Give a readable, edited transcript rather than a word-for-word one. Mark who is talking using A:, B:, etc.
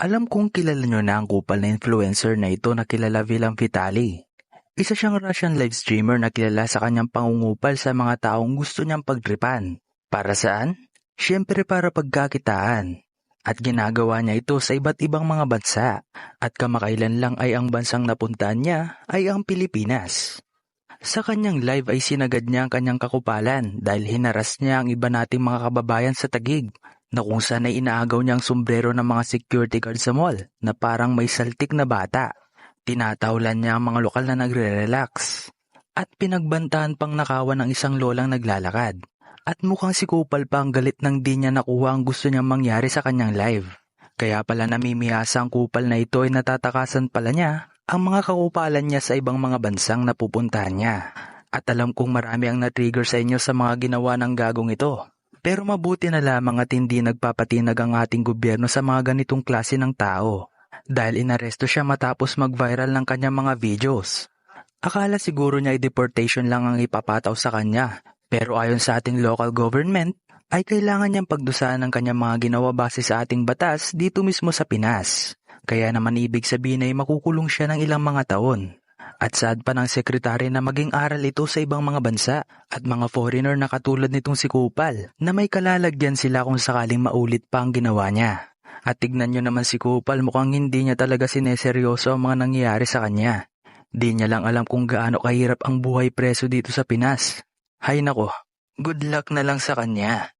A: Alam kong kilala nyo na ang kupal na influencer na ito na kilala bilang Vitali. Isa siyang Russian live streamer na kilala sa kanyang pangungupal sa mga taong gusto niyang pagtripan. Para saan? Siyempre para pagkakitaan. At ginagawa niya ito sa iba't ibang mga bansa. At kamakailan lang ay ang bansang napuntahan niya ay ang Pilipinas. Sa kanyang live ay sinagad niya ang kanyang kakupalan dahil hinaras niya ang iba nating mga kababayan sa Taguig na kung saan ay inaagaw niya ang sombrero ng mga security guard sa mall na parang may saltik na bata. Tinatawlan niya ang mga lokal na nagre-relax at pinagbantaan pang nakawan ng isang lolang naglalakad. At mukhang si Kupal pa ang galit nang di niya nakuha ang gusto niyang mangyari sa kanyang live. Kaya pala namimihasa ang kupal na ito ay natatakasan pala niya ang mga kakupalan niya sa ibang mga bansang napupuntahan niya. At alam kong marami ang na-trigger sa inyo sa mga ginawa ng gagong ito. Pero mabuti na lamang at hindi nagpapatinag ang ating gobyerno sa mga ganitong klase ng tao. Dahil inaresto siya matapos mag-viral ng kanyang mga videos. Akala siguro niya ay deportation lang ang ipapataw sa kanya. Pero ayon sa ating local government, ay kailangan niyang pagdusahan ng kanyang mga ginawa base sa ating batas dito mismo sa Pinas. Kaya naman ibig sabihin ay makukulong siya ng ilang mga taon. At saad pa ng sekretary na maging aral ito sa ibang mga bansa at mga foreigner na katulad nitong si Kupal na may kalalagyan sila kung sakaling maulit pa ang ginawa niya. At tignan nyo naman si Kupal, mukhang hindi niya talaga sineseryoso ang mga nangyayari sa kanya. Di niya lang alam kung gaano kahirap ang buhay preso dito sa Pinas. Hay nako, good luck na lang sa kanya.